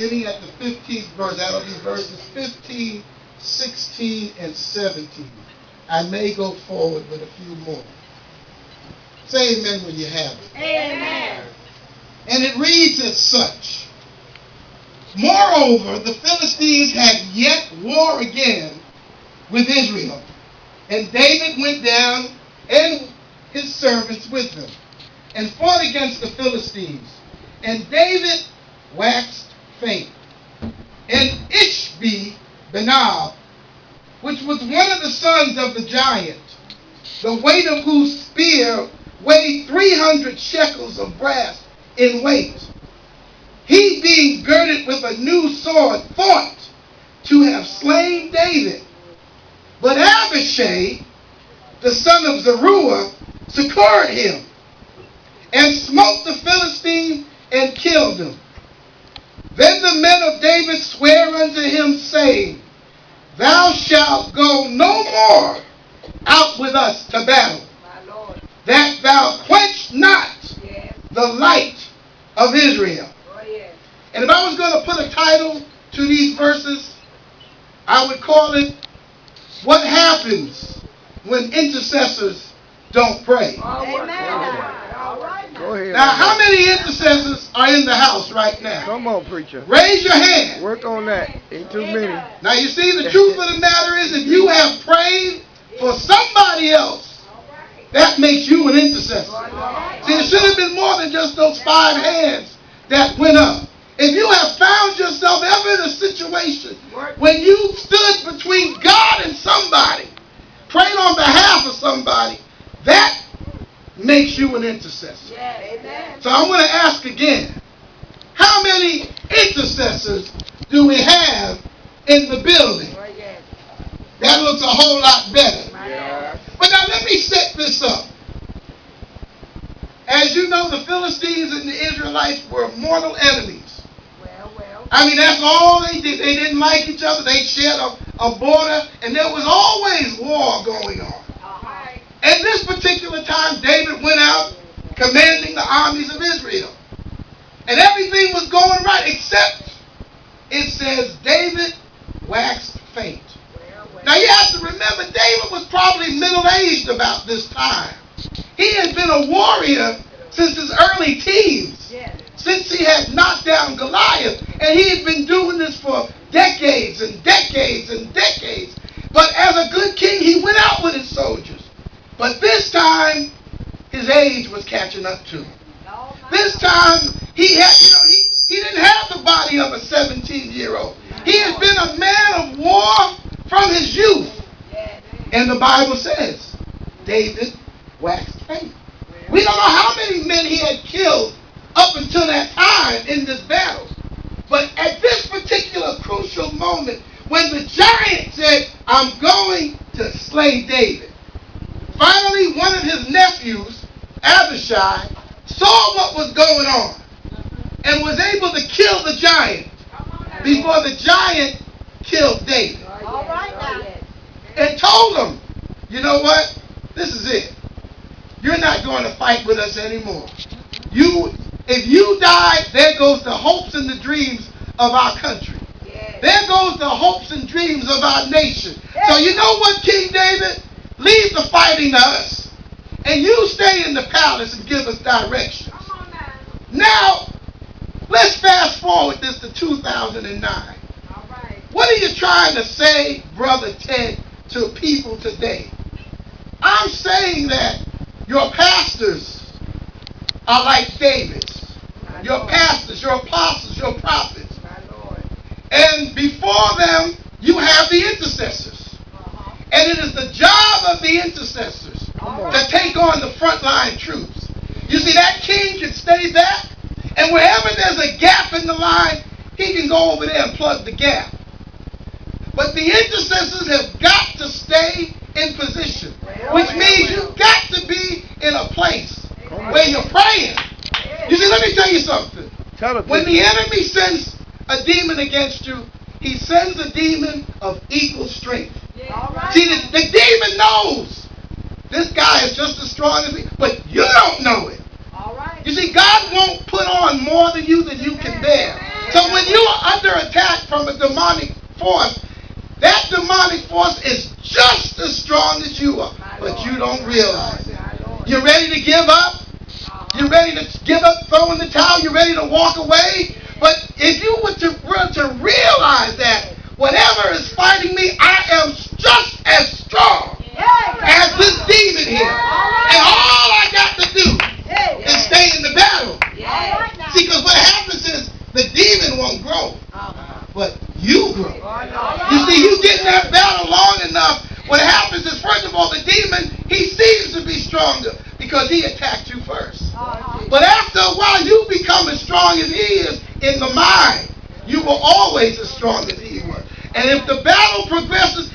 beginning at the 15th verse. That'll be verses 15, 16, and 17. I may go forward with a few more. Say amen when you have it. Amen. And it reads as such. Moreover, the Philistines had yet war again with Israel. And David went down, and his servants with him, and fought against the Philistines. And David waxed faint. And Ishbi-Benob, which was one of the sons of the giant, the weight of whose spear weighed 300 shekels of brass in weight, he being girded with a new sword, thought to have slain David. But Abishai, the son of Zeruiah, succored him, and smote the Philistine and killed him. Then the men of David sware unto him, saying, Thou shalt go no more out with us to battle, that thou quench not the light of Israel. And if I was going to put a title to these verses, I would call it, What Happens When Intercessors Don't Pray. Go ahead. Now, how many intercessors are in the house right now? Come on, preacher. Raise your hand. Work on that. Ain't too many. Now, you see, the truth of the matter is, if you have prayed for somebody else, that makes you an intercessor. See, it should have been more than just those 5 hands that went up. If you have found yourself ever in a situation when you stood between God and somebody, prayed on behalf of somebody, that makes you an intercessor. So I want to ask again, how many intercessors do we have in the building? That looks a whole lot better. But now let me set this up. As you know, the Philistines and the Israelites were mortal enemies. I mean, that's all they did. They didn't like each other. They shared a border, and there was always war going on. At this particular time, David went out commanding the armies of Israel. And everything was going right, except it says David waxed faint. Now you have to remember, David was probably middle-aged about this time. He had been a warrior since his early teens, since he had knocked down Goliath. And he had been doing this for decades and decades and decades. But as a good king, he went out with his soldiers. But this time, his age was catching up to him. This time, he didn't have the body of a 17-year-old. He had been a man of war from his youth. And the Bible says, David waxed faint. We don't know how many men he had killed up until that time in this battle. But at this particular crucial moment, when the giant said, I'm going to slay David, finally one of his nephews, Abishai, saw what was going on and was able to kill the giant before the giant killed David. And told him, you know what? This is it. You're not going to fight with us anymore. If you die, there goes the hopes and the dreams of our country. There goes the hopes and dreams of our nation. So you know what, King David? Leave the fighting to us. And you stay in the palace and give us directions. Now, let's fast forward this to 2009. What are you trying to say, Brother Ted, to people today? I'm saying that your pastors are like David's. Your pastors, your apostles, your prophets. And before them, you have the intercessors. And it is the job of the intercessors to take on the frontline troops. You see, that king can stay back, and wherever there's a gap in the line, he can go over there and plug the gap. But the intercessors have got to stay in position, which means you've got to be in a place where you're praying. You see, let me tell you something. When the enemy sends a demon against you, he sends a demon of equal strength. See, the demon knows this guy is just as strong as me, but you don't know it. You see, God won't put on more than you can bear. So when you are under attack from a demonic force, that demonic force is just as strong as you are, but you don't realize it. You're ready to give up? You're ready to give up, throw in the towel? You're ready to walk away? But if you were to realize that whatever is fighting me, I am just as strong as this demon here. And all I got to do is stay in the battle. See, because what happens is the demon won't grow, but you grow. You see, you get in that battle long enough, what happens is, first of all, the demon, he seems to be stronger because he attacked you first. But after a while, you become as strong as he is in the mind. You were always as strong as he was. And if the battle progresses,